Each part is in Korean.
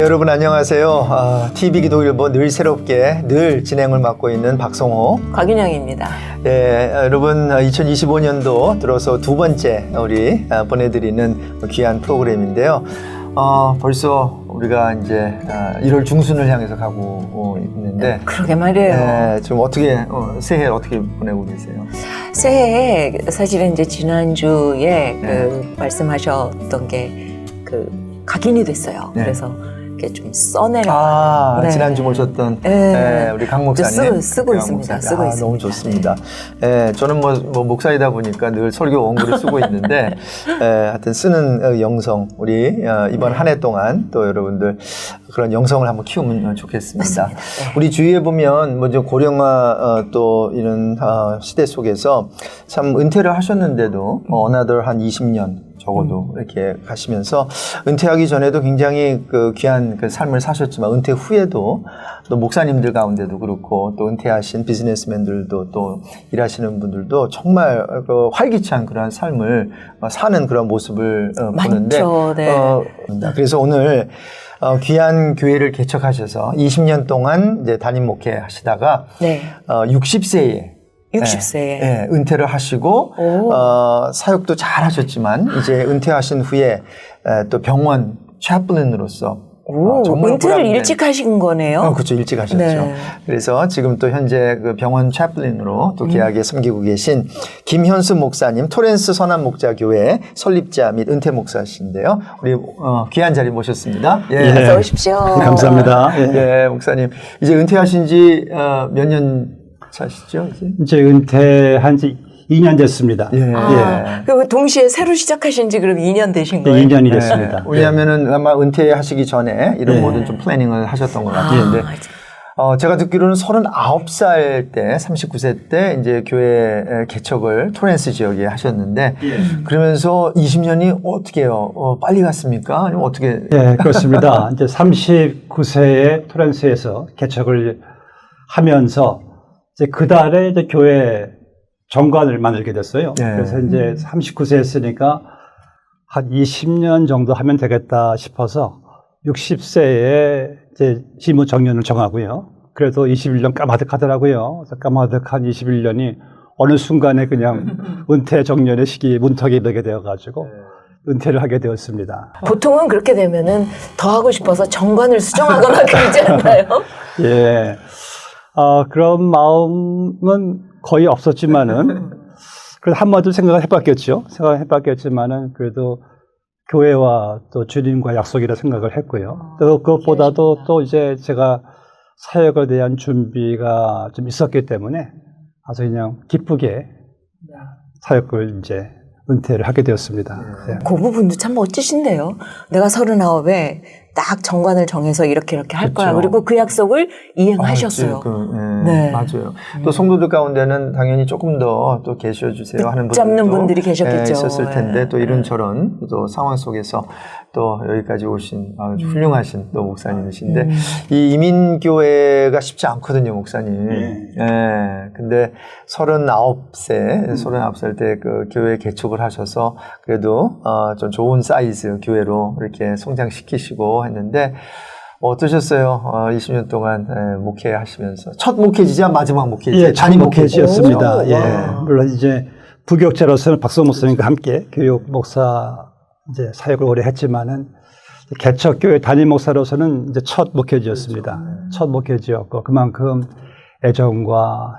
여러분 안녕하세요. TV 기독일보 늘 새롭게 늘 진행을 맡고 있는 박성호 곽윤영입니다. 네, 여러분 2025년도 들어서 두 번째 우리 보내드리는 귀한 프로그램인데요. 벌써 우리가 이제 1월 중순을 향해서 가고 있는데 그러게 말이에요. 네, 좀 어떻게 새해 어떻게 보내고 계세요? 새해 사실은 이제 지난주에 말씀하셨던 게 각인이 됐어요. 네. 그래서 이렇게 좀 써내려. 네. 지난주 모셨던 우리 강 목사님 쓰고 있습니다. 쓰고 있습니다. 너무 좋습니다. 네. 저는 뭐 목사이다 보니까 늘 설교 원고를 쓰고 있는데 하여튼 쓰는 영성 우리 이번 한 해 동안 또 여러분들 그런 영성을 한번 키우면 좋겠습니다. 네. 우리 주위에 보면 뭐 좀 고령화 또 이런 시대 속에서 참 은퇴를 하셨는데도 어나더 한 20년 적어도 이렇게 가시면서 은퇴하기 전에도 굉장히 귀한 삶을 사셨지만 은퇴 후에도 또 목사님들 가운데도 그렇고 또 은퇴하신 비즈니스맨들도 또 일하시는 분들도 정말 활기찬 그런 삶을 사는 그런 모습을 보는데 그래서 오늘 귀한 교회를 개척하셔서 20년 동안 이제 담임 목회 하시다가 60세에 은퇴를 하시고 사역도 잘 하셨지만 이제 은퇴하신 후에 또 병원 chaplain으로서 정말 은퇴를 일찍 하신 거네요. 그렇죠. 일찍 하셨죠. 네. 그래서 지금 또 현재 그 병원 chaplain으로 또 귀하게 섬기고 계신 김현수 목사님, 토렌스 선한 목자교회 설립자 및 은퇴 목사신데요. 우리 귀한 자리 모셨습니다. 어서 오십시오. 감사합니다. 목사님 이제 은퇴하신 지 몇 년 차시죠? 이제 은퇴한 지 2년 됐습니다. 그럼 동시에 새로 시작하신 지 그럼 2년 되신 거예요? 2년이 됐습니다. 왜냐하면은 아마 은퇴하시기 전에 이런 모든 좀 플래닝을 하셨던 것 같은데 제가 듣기로는 39살 때, 39세 때 이제 교회 개척을 토렌스 지역에 하셨는데 그러면서 20년이 어떻게 해요? 빨리 갔습니까? 아니면 어떻게? 네, 그렇습니다. 이제 39세에 토렌스에서 개척을 하면서 이제 그 달에 이제 교회 정관을 만들게 됐어요. 그래서 이제 39세 했으니까 한 20년 정도 하면 되겠다 싶어서 60세에 이제 지무 정년을 정하고요. 그래도 21년 까마득하더라고요. 그래서 까마득한 21년이 어느 순간에 그냥 은퇴 정년의 시기 문턱에 이르게 되어가지고 은퇴를 하게 되었습니다. 보통은 그렇게 되면은 더 하고 싶어서 정관을 수정하거나 그러지 않나요? 예. 그런 마음은 거의 없었지만은, 그래도 한마디로 생각을 해봤겠지만은, 그래도 교회와 또 주님과 약속이라 생각을 했고요. 또 그것보다도 또 이제 제가 사역에 대한 준비가 좀 있었기 때문에 아주 그냥 기쁘게 사역을 이제 은퇴를 하게 되었습니다. 그 부분도 참 멋지신데요. 내가 39에 딱 정관을 정해서 이렇게 할 거야. 그리고 그 약속을 이행하셨어요. 맞아요. 또 성도들 가운데는 당연히 조금 더 또 계셔 주세요 하는 잡는 분들이 계셨겠죠. 있었을 텐데 또 이런저런 또 상황 속에서 또 여기까지 오신 아주 훌륭하신 또 목사님이신데 이 이민교회가 쉽지 않거든요, 목사님. 근데 39살 때 그 교회 개척을 하셔서 그래도 좀 좋은 사이즈 교회로 이렇게 성장시키시고 했는데 어떠셨어요? 20년 동안 목회하시면서 첫 목회지자 마지막 목회지? 첫 목회지였습니다. 물론 이제 부교육자로서는 박성호 목사님과 함께 교육 목사 이제 사역을 오래 했지만은 개척교회 담임 목사로서는 이제 첫 목회지였습니다. 첫 목회지였고 그만큼 애정과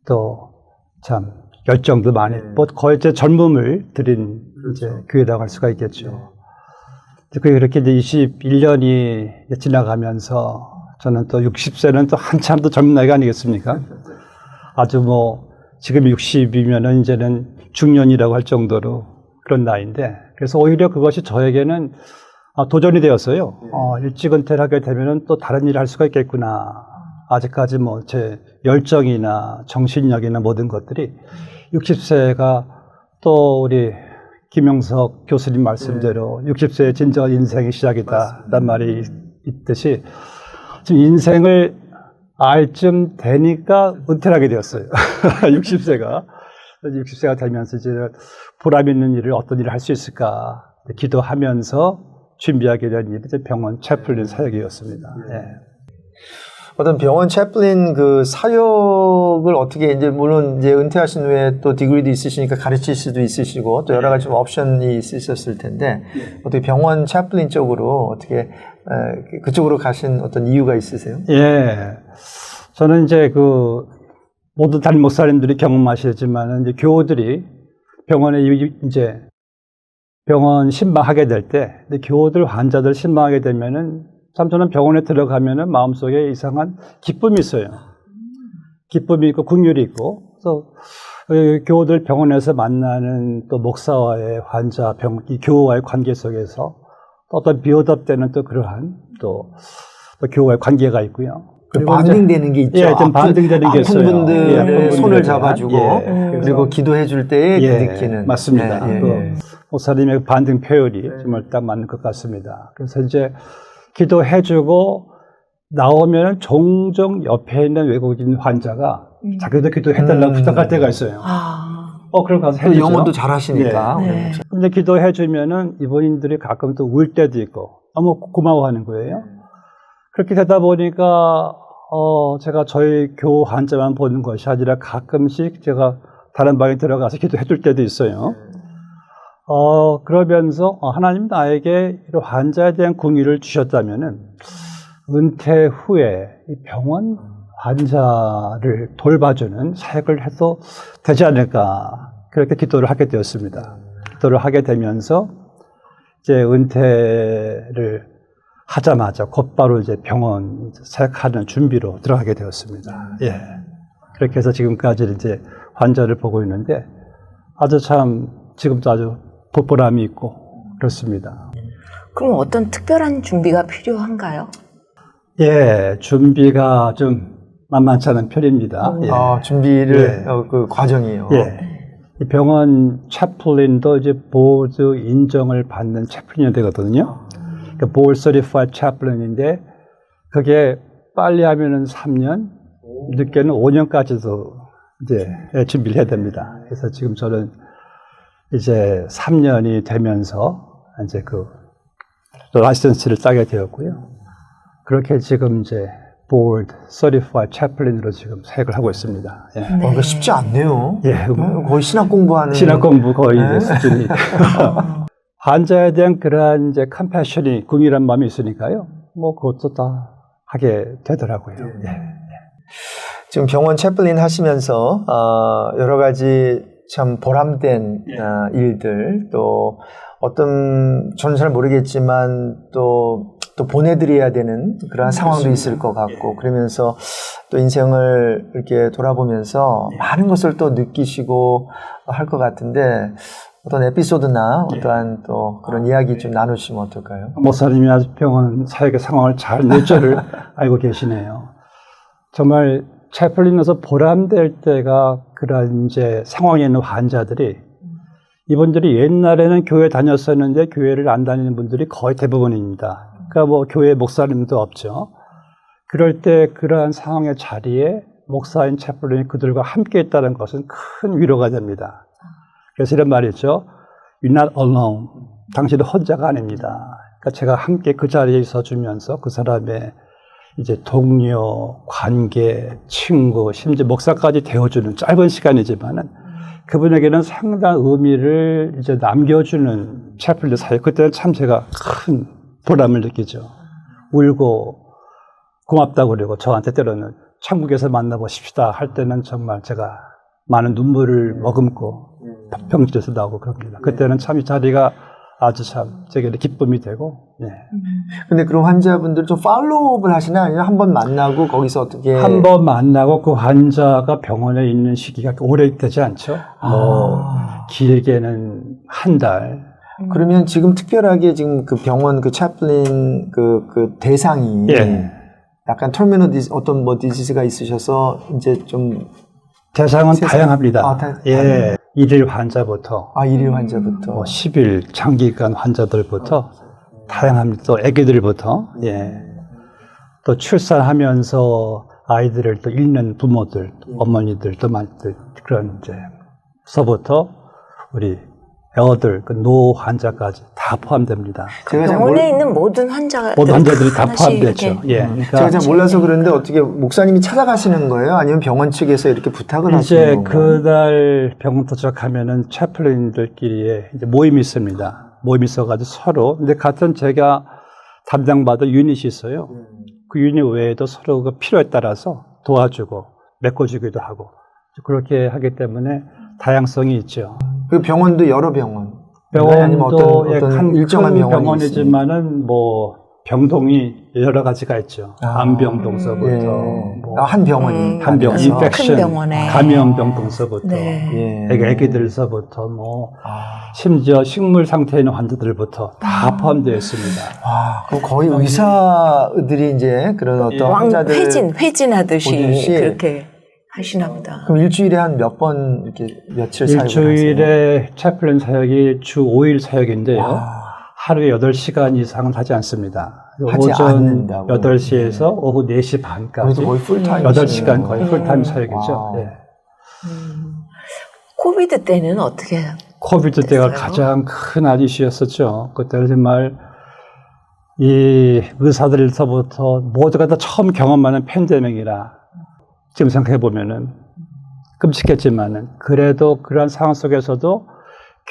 또 참 열정도 많이 거의 제 젊음을 들인 이제 교회라고 할 수가 있겠죠. 그렇게 이제 21년이 지나가면서 저는 또 60세는 또 한참 더 젊은 나이가 아니겠습니까? 아주 뭐 지금 60이면은 이제는 중년이라고 할 정도로 그런 나이인데 그래서 오히려 그것이 저에게는 도전이 되었어요. 일찍 은퇴를 하게 되면은 또 다른 일을 할 수가 있겠구나. 아직까지 뭐 제 열정이나 정신력이나 모든 것들이 60세가 또 우리 김영석 교수님 말씀대로 60세의 진정한 인생의 시작이다. 라는 말이 있듯이 지금 인생을 알 쯤 되니까 은퇴를 하게 되었어요. 60세가 되면서 이제 보람 있는 일을 어떤 일을 할 수 있을까 기도하면서 준비하게 된 일이 이제 병원 채플린 사역이었습니다. 예. 어떤 병원 채플린 그 사역을 어떻게 이제 물론 이제 은퇴하신 후에 또 디그리도 있으시니까 가르칠 수도 있으시고 또 여러 가지 옵션이 있으셨을 텐데 어떻게 병원 채플린 쪽으로 어떻게 그쪽으로 가신 어떤 이유가 있으세요? 예. 저는 이제 그 모든 담임 목사님들이 경험하시지만 이제 교우들이 병원에 이제 병원 신방하게 될 때 교우들 환자들 신방하게 되면은 참 저는 병원에 들어가면은 마음속에 이상한 기쁨이 있어요. 기쁨이 있고 긍휼이 있고 그래서 교우들 병원에서 만나는 또 목사와의 환자 이 교우와의 관계 속에서 또 어떤 비오답되는 또 그러한 또 교우와의 관계가 있고요. 그리고 반등되는 게 있죠. 예, 좀 반등되는 게 있어요. 아픈 분들의 예, 손을 잡아주고 예, 그리고 기도해 줄 때에 예, 느끼는 맞습니다. 예, 예. 목사님의 반등 표현이 정말 딱 맞는 것 같습니다. 그래서 이제 기도해주고 나오면 종종 옆에 있는 외국인 환자가 자기도 기도해달라고 부탁할 때가 있어요. 그럼 가서 해주죠. 영어도 잘하시니까. 네. 근데 기도해주면은 이분들이 가끔 또 울 때도 있고 너무 고마워하는 거예요. 그렇게 되다 보니까 제가 저희 교우 환자만 보는 것이 아니라 가끔씩 제가 다른 방에 들어가서 기도해줄 때도 있어요. 그러면서 하나님 나에게 이런 환자에 대한 궁유를 주셨다면은 은퇴 후에 이 병원 환자를 돌봐주는 사역을 해도 되지 않을까 그렇게 기도를 하게 되었습니다. 기도를 하게 되면서 이제 은퇴를 하자마자 곧바로 이제 병원 사역하는 준비로 들어가게 되었습니다. 예. 그렇게 해서 지금까지 이제 환자를 보고 있는데 아주 참 지금도 아주 보람이 있고 그렇습니다. 그럼 어떤 특별한 준비가 필요한가요? 예, 준비가 좀 만만치 않은 편입니다. 예. 준비를 그 과정이요. 예. 이 병원 채플린도 이제 보드 인정을 받는 채플린이 되거든요. 그러니까 보드 서티파이드 채플린인데 그게 빨리 하면은 3년, 늦게는 5년까지도 이제 준비를 해야 됩니다. 그래서 지금 저는 이제 3년이 되면서 이제 그 라이선스를 따게 되었고요. 그렇게 지금 이제 보드 서티파이드 채플린으로 지금 사역을 하고 있습니다. 예. 이거 쉽지 않네요. 예, 거의 신학 공부하는. 신학 공부 거의 이제 수준이. 환자에 대한 그러한 이제 컴패션이 긍휼한 마음이 있으니까요. 뭐 그것도 다 하게 되더라고요. 예. 지금 병원 채플린 하시면서 여러 가지 참 보람된 일들 또 어떤 저는 잘 모르겠지만 또 보내드려야 되는 그런 상황도 있을 것 같고 그러면서 또 인생을 이렇게 돌아보면서 많은 것을 또 느끼시고 할 것 같은데 어떤 에피소드나 어떠한 또 그런 이야기 좀 나누시면 어떨까요? 목사님이 아주 병원 사역의 상황을 잘 낼 줄을 알고 계시네요. 정말 채플린에서 보람될 때가 그런 이제 상황에 있는 환자들이 이분들이 옛날에는 교회 다녔었는데 교회를 안 다니는 분들이 거의 대부분입니다. 그러니까 뭐 교회 목사님도 없죠. 그럴 때 그러한 상황의 자리에 목사인 채플린이 그들과 함께 있다는 것은 큰 위로가 됩니다. 그래서 이런 말이 있죠. You're not alone. 당신은 혼자가 아닙니다. 그러니까 제가 함께 그 자리에 있어주면서 그 사람의 이제 동료, 관계, 친구, 심지어 목사까지 되어주는 짧은 시간이지만은 그분에게는 상당한 의미를 이제 남겨주는 채플린 사역. 그때는 참 제가 큰 보람을 느끼죠. 울고 고맙다고 그러고 저한테 때로는 천국에서 만나보십시다 할 때는 정말 제가 많은 눈물을 머금고 병실에서 나오고 그럽니다. 그때는 참 이 자리가 아주 참 제게는 기쁨이 되고. 예. 근데 그런 환자분들 좀 팔로우업을 하시나 아니면 한 번 만나고 거기서 어떻게 한 번 만나고 그 환자가 병원에 있는 시기가 오래 되지 않죠. 뭐 길게는 한 달. 그러면 지금 특별하게 지금 그 병원 그 채플린 그 대상이 예. 약간 터미널 어떤 뭐 디지즈가 있으셔서 이제 좀 대상은 다양합니다. 예. 일일 환자부터 일일 환자부터 뭐 10일 장기간 환자들부터 다양합니다. 또 아기들부터 예. 또 출산하면서 아이들을 또 잃는 부모들, 어머니들 또 많들 그런 이제 서부터 우리 애어들, 그 노 환자까지 다 포함됩니다. 제가 잘 병원에 있는 모든 환자들 모든 환자들이 다 하나씩 포함되죠. 이렇게 예, 제가 그러니까 잘 몰라서 그런데 어떻게 목사님이 찾아가시는 거예요? 아니면 병원 측에서 이렇게 부탁을 하시는 이제 건가요? 그날 병원 도착하면은 채플린들끼리의 이제 모임이 있습니다. 모임이 있어가지고 서로 근데 같은 제가 담당받을 유닛이 있어요. 그 유닛 외에도 서로 그 필요에 따라서 도와주고 메꿔주기도 하고 그렇게 하기 때문에 다양성이 있죠. 그 병원도 여러 병원. 아니면 병원도 어떤 일정한 큰 병원이 병원이지만은 뭐 병동이 여러 가지가 있죠. 암병동서부터 뭐 한 병원이 한 병, 아니라서. 인펙션, 큰 병원에. 감염병동서부터 네. 애기들서부터 뭐 심지어 식물 상태에 있는 환자들부터 다 포함되어 있습니다. 그럼 거의 의사들이 이제 그런 어떤 환자들 회진하듯이 보듯이. 그렇게 하시나 보다. 그럼 일주일에 한 몇 번 이렇게 며칠 사역을 하세요? 일주일에 채플린 사역이 주 5일 사역인데요. 와. 하루에 8시간 이상은 하지 않습니다. 하지 오전 않는다고. 8시에서 오후 4시 반까지 거의 풀타임 8시간 거의 풀타임 사역이죠. 와. 예. 코비드 때는 어떻게 코비드 때가 됐어요? 가장 큰 이슈였었죠. 그때는 정말 이 의사들서부터 모두가 다 처음 경험하는 팬데믹이라 지금 생각해 보면은 끔찍했지만은 그래도 그러한 상황 속에서도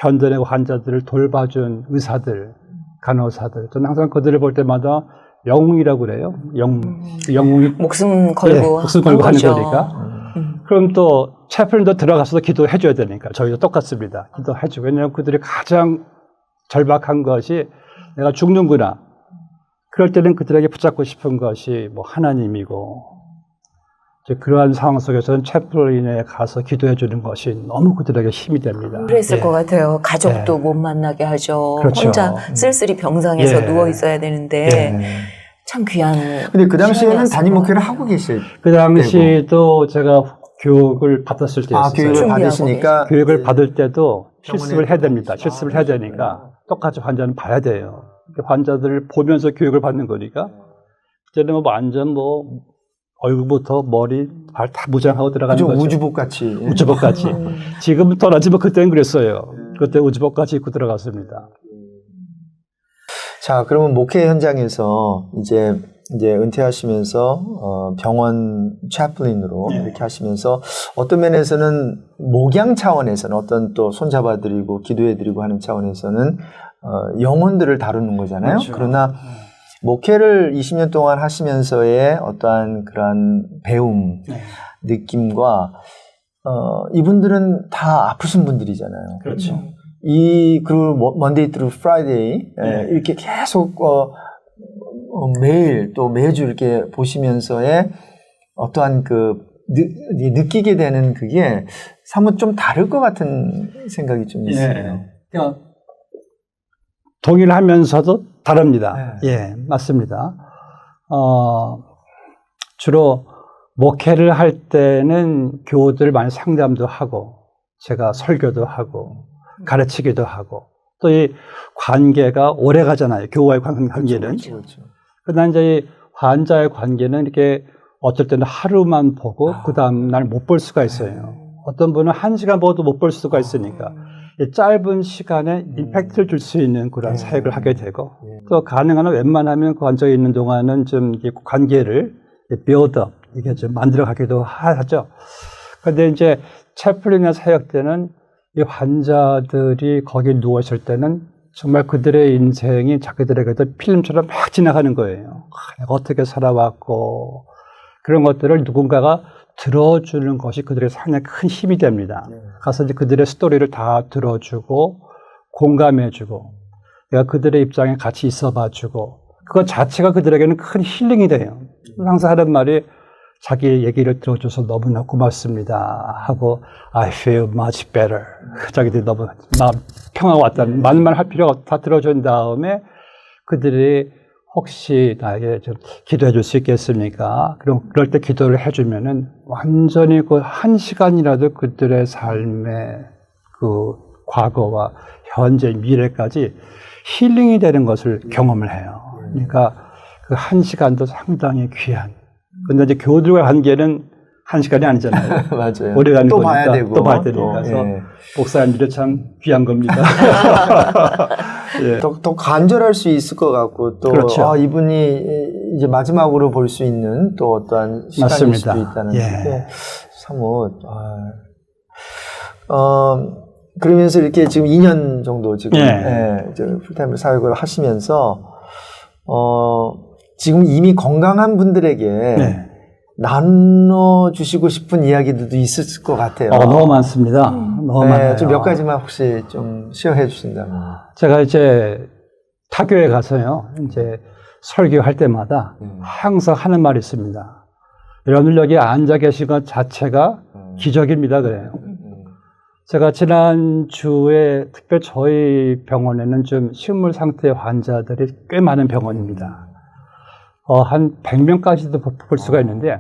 견뎌내고 환자들을 돌봐준 의사들, 간호사들 저는 항상 그들을 볼 때마다 영웅이라고 그래요. 영웅이 목숨 걸고 목숨 걸고 하는 거죠. 거니까. 그럼 또 채플린도 들어가서도 기도해 줘야 되니까 저희도 똑같습니다. 기도해 주고 왜냐하면 그들이 가장 절박한 것이 내가 죽는구나. 그럴 때는 그들에게 붙잡고 싶은 것이 뭐 하나님이고 이제 그러한 상황 속에서는 채플린에 가서 기도해 주는 것이 너무 그들에게 힘이 됩니다. 그랬을 예. 것 같아요. 가족도 못 만나게 하죠. 그렇죠. 혼자 쓸쓸히 병상에서 예. 누워 있어야 되는데 예. 참 귀한. 근데 그 당시에는 시간이었어요. 담임 목회를 하고 계실 그 당시도 제가 교육을 받았을 때였어요. 교육을 준비하고 받으시니까 교육을 받을 때도 병원에 실습을 해야 됩니다. 실습을 해야 되니까 똑같이 환자는 봐야 돼요. 환자들을 보면서 교육을 받는 거니까 그때는 뭐 완전 뭐 얼굴부터 머리, 발 다 무장하고 들어가는 그죠, 거죠. 우주복 같이. 우주복같이. 지금은 떠나지만 그때는 그랬어요. 그때 우주복같이 입고 들어갔습니다. 자, 그러면 목회 현장에서 이제 은퇴하시면서 병원 채플린으로 이렇게 하시면서 어떤 면에서는 목양 차원에서는 어떤 또 손잡아드리고 기도해드리고 하는 차원에서는 영혼들을 다루는 거잖아요. 그렇죠. 그러나 목회를 20년 동안 하시면서의 어떠한 그러한 배움, 느낌과 이분들은 다 아프신 분들이잖아요. 그렇죠. 그리고 먼데이 트루 프라이데이 이렇게 계속 매일 또 매주 이렇게 보시면서의 어떠한 느끼게 되는 그게 사뭇 좀 다를 것 같은 생각이 좀 있어요. 그러니까 동일하면서도 다릅니다. 예, 맞습니다. 주로 목회를 할 때는 교우들 많이 상담도 하고 제가 설교도 하고 가르치기도 하고 또 이 관계가 오래 가잖아요. 교우와의 관계는. 그렇죠. 그러나 이제 이 환자의 관계는 이렇게 어떨 때는 하루만 보고 그 다음 날 못 볼 수가 있어요. 어떤 분은 1시간 보고도 못 볼 수가 있으니까 이 짧은 시간에 임팩트를 줄 수 있는 그런 사역을 하게 되고 또 가능한 한 웬만하면 그 환자에 있는 동안은 좀 관계를 build-up 이게 좀 만들어가기도 하죠. 그런데 이제 채플린의 사역 때는 이 환자들이 거기 누워 있을 때는 정말 그들의 인생이 자기들에게도 필름처럼 막 지나가는 거예요. 내가 어떻게 살아왔고 그런 것들을 누군가가 들어주는 것이 그들의 상당히 큰 힘이 됩니다. 가서 이제 그들의 스토리를 다 들어주고 공감해주고 내가 그들의 입장에 같이 있어봐주고 그것 자체가 그들에게는 큰 힐링이 돼요. 항상 하는 말이 자기 얘기를 들어줘서 너무나 고맙습니다 하고 I feel much better. 자기들이 너무 평화가 왔다는 말만 할 필요가 없다 들어준 다음에 그들이 혹시 나에게 좀 기도해 줄 수 있겠습니까? 그럴 때 기도를 해주면은 완전히 그 1시간이라도 그들의 삶의 그 과거와 현재, 미래까지 힐링이 되는 것을 경험을 해요. 그러니까 그 1시간도 상당히 귀한. 근데 이제 교우들과의 관계는 한 시간이 아니잖아요. 맞아요. 오래 가는 또 거니까 봐야 되고 또 봐야 되니까. 그래서 예. 목사님들이 참 귀한 겁니다. 예. 더 간절할 수 있을 것 같고 또 그렇죠. 이분이 이제 마지막으로 볼 수 있는 또 어떠한 시간일 맞습니다. 수도 있다는 예. 게 참뭐 그러면서 이렇게 지금 2년 정도 지금 이제 풀타임 사역을 하시면서 지금 이미 건강한 분들에게 네. 나눠주시고 싶은 이야기들도 있을 것 같아요. 너무 많습니다. 너무 많아요. 좀 몇 가지만 혹시 좀 시어해 주신다면. 제가 이제 타교에 가서요, 이제 설교할 때마다 항상 하는 말이 있습니다. 여러분들 여기 앉아 계신 것 자체가 기적입니다. 그래요. 제가 지난주에 특별히 저희 병원에는 좀 식물 상태 환자들이 꽤 많은 병원입니다. 한 100명까지도 볼 수가 있는데,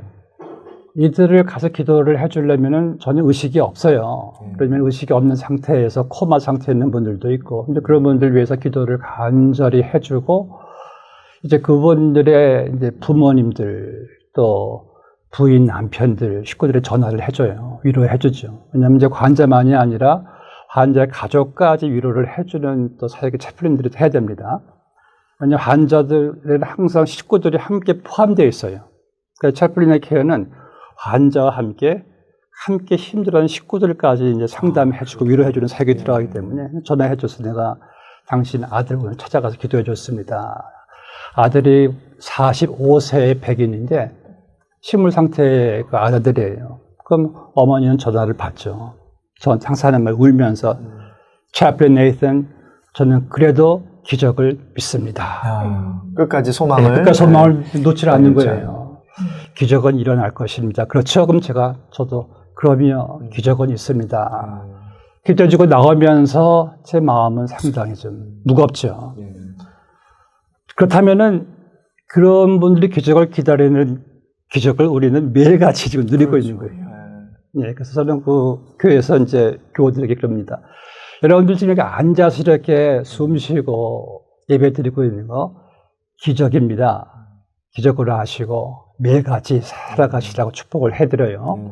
이들을 가서 기도를 해주려면은 전혀 의식이 없어요. 그러면 의식이 없는 상태에서 코마 상태에 있는 분들도 있고, 근데 그런 분들 위해서 기도를 간절히 해주고, 이제 그분들의 이제 부모님들 또 부인, 남편들, 식구들의 전화를 해줘요. 위로해주죠. 왜냐하면 이제 환자만이 아니라 환자의 가족까지 위로를 해주는 또 사역의 채플린들이 해야 됩니다. 왜냐하면 환자들은 항상 식구들이 함께 포함되어 있어요. 그래서 채플린의 케어는 환자와 함께 힘들어하는 식구들까지 이제 상담해주고 위로해주는 사역이 들어가기 때문에 전화해줘서 내가 당신 아들 오늘 찾아가서 기도해줬습니다. 아들이 45세의 백인인데 식물 상태의 그 아들이에요. 그럼 어머니는 전화를 받죠. 전 항상 하는 말 울면서 채플린 네이슨, 저는 그래도 기적을 믿습니다. 끝까지 소망을. 네, 끝까지 소망을 놓지 않는 거예요. 기적은 일어날 것입니다. 그렇죠? 그럼 저도 그럼요. 기적은 있습니다. 기도해주고 나오면서 제 마음은 상당히 좀 무겁죠. 그렇다면은 그런 분들이 기적을 기다리는 기적을 우리는 매일같이 지금 누리고 있는 거예요. 예, 그래서 저는 그 교회에서 이제 교우들에게 그럽니다. 여러분들 지금 여기 앉아서 이렇게 숨 쉬고 예배 드리고 있는 거 기적입니다. 기적으로 하시고 매일같이 살아가시라고 축복을 해드려요.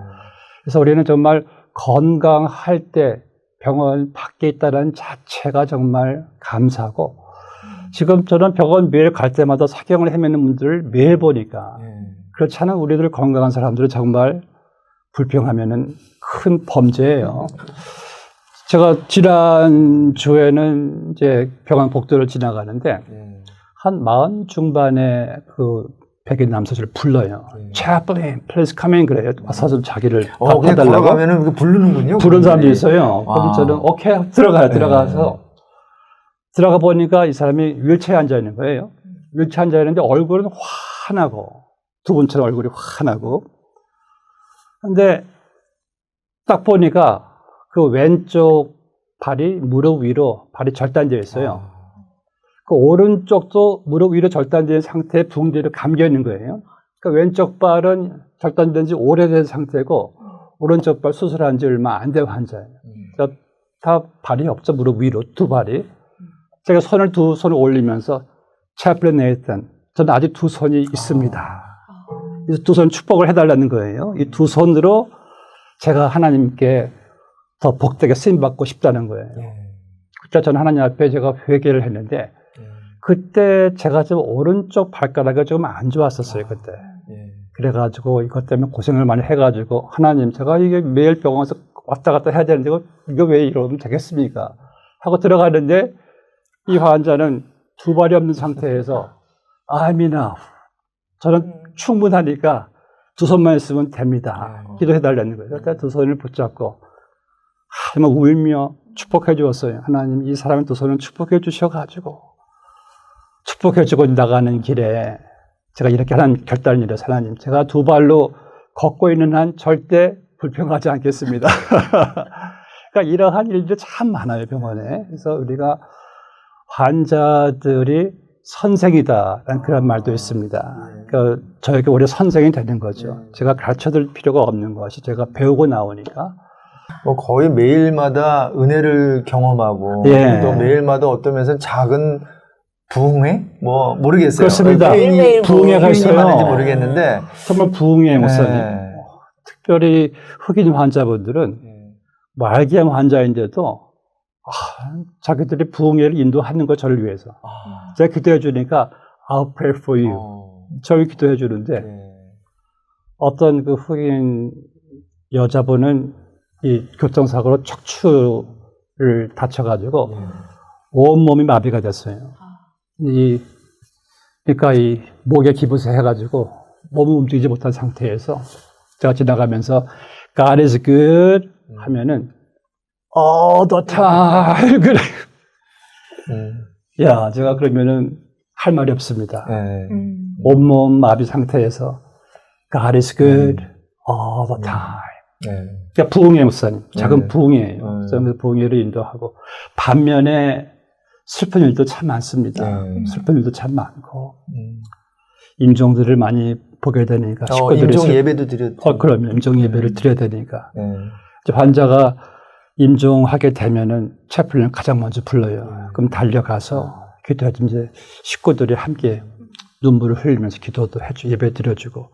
그래서 우리는 정말 건강할 때 병원 밖에 있다는 자체가 정말 감사하고, 지금 저는 병원 매일 갈 때마다 사경을 헤매는 분들을 매일 보니까 그렇지 않은 우리들 건강한 사람들은 정말 불평하면은 큰 범죄예요. 제가 지난주에는 이제 병원 복도를 지나가는데 한 40 중반의 그 백인 남성을 불러요. Chaplain, please come in 그래요. 와서 좀 자기를 답해달라고. 걸어가면은 부르는군요. 부른 사람도 있어요. 그럼 저는 오케이 들어가요. 들어가서 들어가 보니까 이 사람이 휠체어에 앉아 있는 거예요. 휠체어에 앉아 있는데 얼굴은 환하고 두 분처럼 얼굴이 환하고. 근데 딱 보니까 그 왼쪽 발이 무릎 위로 발이 절단되어 있어요. 그 오른쪽도 무릎 위로 절단된 상태에 붕대로 감겨 있는 거예요. 그러니까 왼쪽 발은 절단된 지 오래된 상태고 오른쪽 발 수술한 지 얼마 안 된 환자예요. 그러니까 다 발이 없죠. 무릎 위로 두 발이. 제가 두 손을 올리면서 채플린 네이슨, 저는 아직 두 손이 있습니다. 그래서 두 손 축복을 해달라는 거예요. 이 두 손으로 제가 하나님께 더 복되게 쓰임받고 싶다는 거예요. 그때 저는 하나님 앞에 제가 회개를 했는데 그때 제가 좀 오른쪽 발가락이 좀 안 좋았었어요, 그때. 그래가지고 이것 때문에 고생을 많이 해가지고 하나님, 제가 이게 매일 병원에서 왔다 갔다 해야 되는데 이거 왜 이러면 되겠습니까? 하고 들어가는데 이 환자는 두 발이 없는 상태에서 I'm enough. 저는 충분하니까 두 손만 있으면 됩니다. 기도해달라는 거예요. 그러니까 두 손을 붙잡고 정말 울며 축복해 주었어요. 하나님, 이 사람의 두 손을 축복해 주셔가지고 축복해 주고 나가는 길에 제가 이렇게 하나님 결단을 내려서 하나님, 제가 두 발로 걷고 있는 한 절대 불평하지 않겠습니다. 그러니까 이러한 일들이 참 많아요, 병원에. 그래서 우리가 환자들이 선생이다라는 그런 말도 있습니다. 그러니까 저에게 오히려 선생이 되는 거죠. 제가 가르쳐줄 필요가 없는 것이 제가 배우고 나오니까. 뭐 거의 매일마다 은혜를 경험하고 또 매일마다 어떤 면에서는 작은 부흥회? 뭐 모르겠어요. 그렇습니다. 부흥회가 있어요. 많은지 모르겠는데 정말 부흥회 목사님. 특별히 흑인 환자분들은 말기암 환자인데도 자기들이 부흥회를 인도하는 거 저를 위해서. 제가 기도해 주니까 I'll pray for you. 저를 기도해 주는데 어떤 그 흑인 여자분은 이 교통사고로 척추를 다쳐가지고 온몸이 마비가 됐어요. 그러니까 이 목에 기부세 해가지고 몸을 움직이지 못한 상태에서 제가 지나가면서 God is good 하면은 all the time 그래. 야, 제가 그러면은 할 말이 없습니다. 온몸 마비 상태에서 God is good all the time. 그러니까 부흥회 목사님, 작은 부흥회예요. 그래서 부흥회를 인도하고 반면에 슬픈 일도 참 많습니다. 슬픈 일도 참 많고 임종들을 많이 보게 되니까 식구들이 임종 예배도 드렸죠. 그러면 임종 예배를 드려야 되니까 이제 환자가 임종하게 되면은 채플린을 가장 먼저 불러요. 그럼 달려가서 기도해주면 이제 식구들이 함께 눈물을 흘리면서 기도도 해주고 예배 드려주고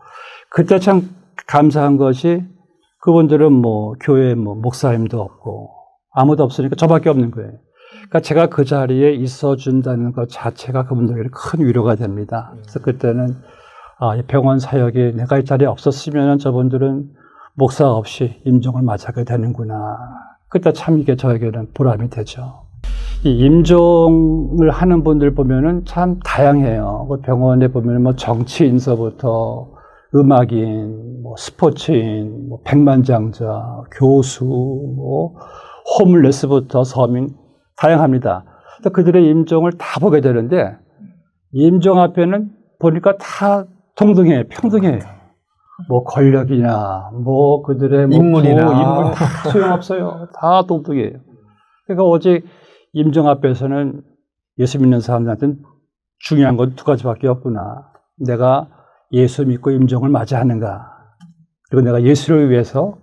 그때 참 감사한 것이 그분들은 뭐 교회 뭐 목사님도 없고 아무도 없으니까 저밖에 없는 거예요. 그러니까 제가 그 자리에 있어준다는 것 자체가 그분들에게 큰 위로가 됩니다. 그래서 그때는 이 병원 사역에 내가 이 자리에 없었으면 저분들은 목사 없이 임종을 맞이하게 되는구나. 그때 참 이게 저에게는 보람이 되죠. 이 임종을 하는 분들 보면은 참 다양해요. 그 병원에 보면 뭐 정치인서부터 음악인, 뭐 스포츠인, 뭐 백만장자, 교수, 뭐 홈레스부터 서민 다양합니다. 그들의 임종을 다 보게 되는데 임종 앞에는 보니까 다 동등해요, 평등해요. 뭐 권력이나 뭐 그들의 뭐 인물이나 인물 다 소용없어요. 다 동등해요. 그러니까 오직 임종 앞에서는 예수 믿는 사람들한테는 중요한 건 두 가지밖에 없구나. 내가 예수 믿고 임종을 맞이하는가. 그리고 내가 예수를 위해서,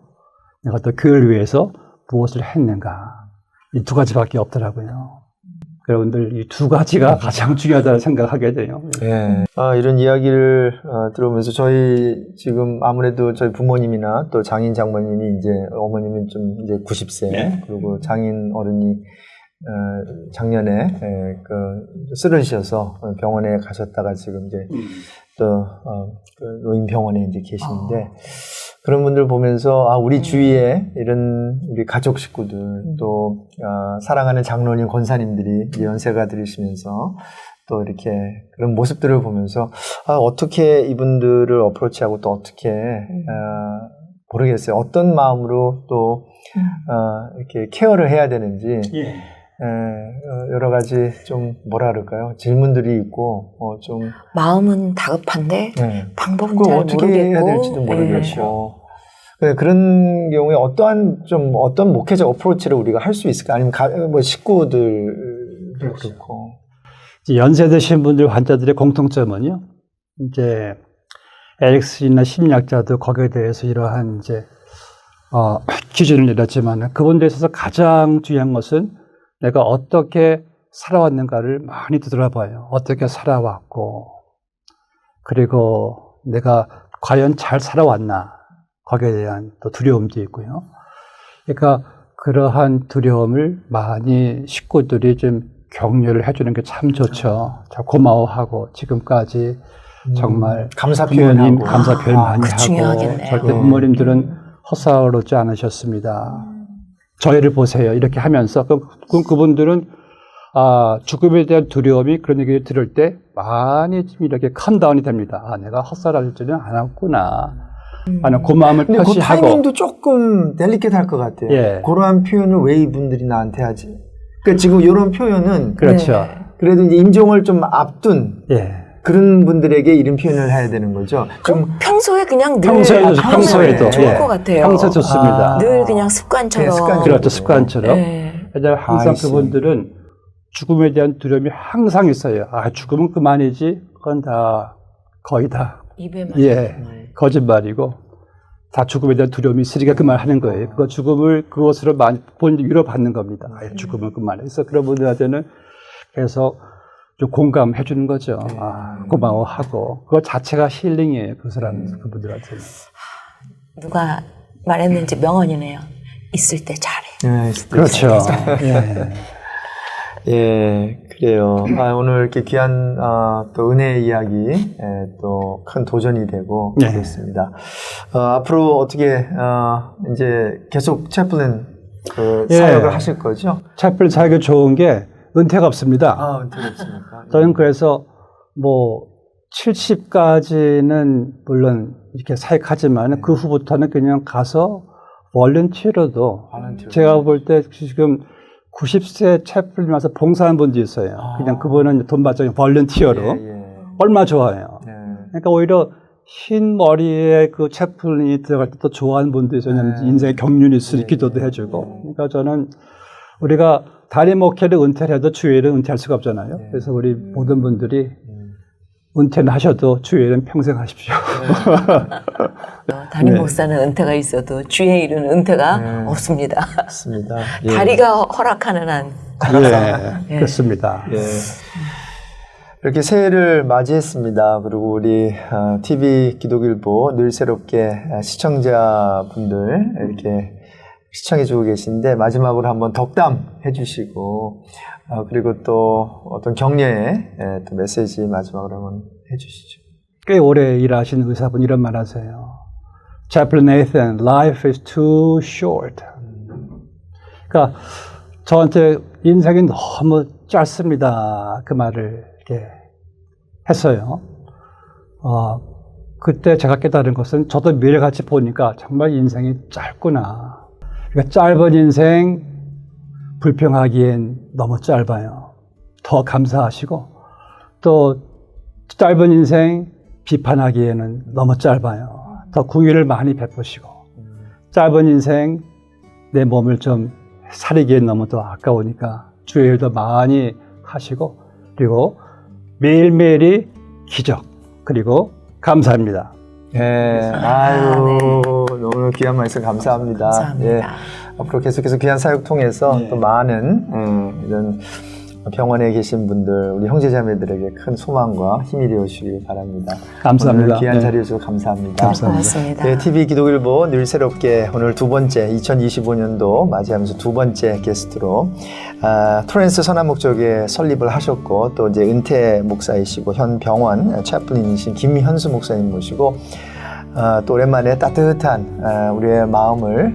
내가 또 교회를 위해서 무엇을 했는가. 이 두 가지밖에 없더라고요. 여러분들 이 두 가지가 가장 중요하다고 생각하게 돼요. 이런 이야기를 들어보면서 저희 지금 아무래도 저희 부모님이나 또 장인 장모님이 이제 어머님이 좀 이제 90세 그리고 장인 어른이 작년에 쓰러지셔서 병원에 가셨다가 지금 이제 또 노인병원에 이제 계시는데 그런 분들 보면서 우리 주위에 이런 우리 가족 식구들 또 사랑하는 장로님 권사님들이 연세가 들으시면서 또 이렇게 그런 모습들을 보면서 어떻게 이분들을 어프로치하고 또 어떻게 모르겠어요. 어떤 마음으로 또 이렇게 케어를 해야 되는지 여러 가지 좀 뭐라 그럴까요? 질문들이 있고 좀 마음은 다급한데 방법은 잘 어떻게 모르겠고 해야 될지도 모르겠고 그런 경우에 어떤 목회적 어프로치를 우리가 할 수 있을까? 아니면 뭐 식구들도 그렇고 연세 드신 분들 환자들의 공통점은요. 이제 에릭슨이나 심리학자도 거기에 대해서 이러한 이제 기준을 내렸지만 그분들에 있어서 가장 중요한 것은 내가 어떻게 살아왔는가를 많이 되돌아봐요. 어떻게 살아왔고 그리고 내가 과연 잘 살아왔나 거기에 대한 또 두려움도 있고요. 그러니까 그러한 두려움을 많이 식구들이 좀 격려를 해주는 게 참 좋죠. 고마워하고 지금까지 정말 감사 부모님 표현하고 감사 표현 많이 하고 중요하겠네요. 절대 부모님들은 헛살로지 않으셨습니다. 저희를 보세요. 이렇게 하면서 그분들은 죽음에 대한 두려움이 그런 얘기를 들을 때 많이 좀 이렇게 컴다운이 됩니다. 내가 헛살할 줄은 않았구나. 나는 그 마음을 근데 그 표시하고. 타이밍도 조금 델리케트할 것 같아요. 그러한 표현을 왜 이분들이 나한테 하지? 그러니까 지금 이런 표현은 그렇죠. 그래도 이제 임종을 좀 앞둔 그런 분들에게 이런 표현을 해야 되는 거죠. 좀 평소에 그냥 늘 평소에도 좋을 것 같아요. 평소 좋습니다. 늘 그냥 습관처럼. 그렇죠. 습관처럼. 항상 그분들은 죽음에 대한 두려움이 항상 있어요. 죽음은 그만이지. 그건 다 거의 다 입에만 거짓말이고 다 죽음에 대한 두려움이 있으니까 그 말 하는 거예요. 그것으로 많이 본 위로받는 겁니다. 죽음은 그만해. 그래서 그런 분들한테는 계속 좀 공감해 주는 거죠. 고마워하고 그거 자체가 힐링이에요. 그분들한테는. 누가 말했는지 명언이네요. 있을 때 잘해. 네, 그렇죠. 예. 예, 그래요. 오늘 이렇게 귀한 또 은혜의 이야기, 또 큰 도전이 되고 예. 그랬습니다. 앞으로 어떻게 이제 계속 채플린 그 예. 사역을 하실 거죠? 채플 사역이 좋은 게 은퇴가 없습니다. 은퇴가 없습니까? 저는 그래서 뭐 70까지는 물론 이렇게 사역하지만 그 후부터는 그냥 가서 volunteer로도 제가 볼 때 지금 90세 채플린 와서 봉사하는 분도 있어요. 그냥 그분은 돈 받죠. volunteer로. 얼마 좋아요. 그러니까 오히려 흰 머리에 그 채플린이 들어갈 때 또 좋아하는 분도 있어요. 인생의 경륜이 있으니 기도도 해주고. 그러니까 저는 우리가 담임 목회를 은퇴를 해도 주일은 은퇴할 수가 없잖아요. 그래서 우리 모든 분들이 은퇴는 하셔도 주일은 평생 하십시오. 담임 네. 목사는 은퇴가 있어도 주의 일은 은퇴가 없습니다. 맞습니다. 다리가 허락하는 한. 예, 그렇습니다. 예. 이렇게 새해를 맞이했습니다. 그리고 우리 TV 기독일보 늘 새롭게 시청자분들 이렇게 시청해주고 계신데 마지막으로 한번 덕담 해주시고 그리고 또 어떤 격려의 또 메시지 마지막으로 한번 해주시죠. 꽤 오래 일하신 의사분 이런 말 하세요. Chaplain Nathan, life is too short. 그러니까 저한테 인생이 너무 짧습니다. 그 말을 이렇게 했어요. 그때 제가 깨달은 것은 저도 미래같이 보니까 정말 인생이 짧구나. 그러니까 짧은 인생 불평하기엔 너무 짧아요. 더 감사하시고 또 짧은 인생 비판하기에는 너무 짧아요. 더 궁유를 많이 베푸시고 짧은 인생 내 몸을 좀 사리기엔 너무 더 아까우니까 주의 일도 많이 하시고 그리고 매일매일이 기적 그리고 감사합니다. 네, 너무 귀한 말씀 감사합니다. 감사합니다. 예, 앞으로 계속해서 귀한 사역 통해서 또 많은 이런 병원에 계신 분들, 우리 형제자매들에게 큰 소망과 힘이 되어주시길 바랍니다. 감사합니다. 오늘 귀한 자리에 주셔서 감사합니다. 고맙습니다. 네, TV 기독일보 늘 새롭게 오늘 두 번째 2025년도 맞이하면서 두 번째 게스트로 토렌스 선한 목적에 설립을 하셨고 또 이제 은퇴 목사이시고 현 병원 채플린이신 김현수 목사님 모시고 또 오랜만에 따뜻한 우리의 마음을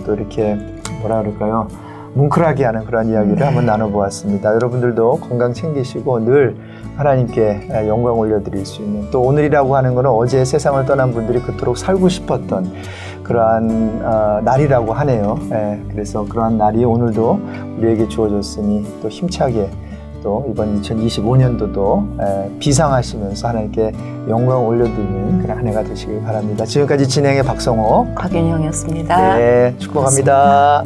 또 이렇게 뭐라 그럴까요? 뭉클하게 하는 그런 이야기를 한번 나눠보았습니다. 여러분들도 건강 챙기시고 늘 하나님께 영광 올려드릴 수 있는 또 오늘이라고 하는 것은 어제 세상을 떠난 분들이 그토록 살고 싶었던 그러한 날이라고 하네요. 그래서 그러한 날이 오늘도 우리에게 주어졌으니 또 힘차게 또 이번 2025년도도 비상하시면서 하나님께 영광 올려드리는 그런 한 해가 되시길 바랍니다. 지금까지 진행의 박성호, 박윤형이었습니다. 네, 축복합니다.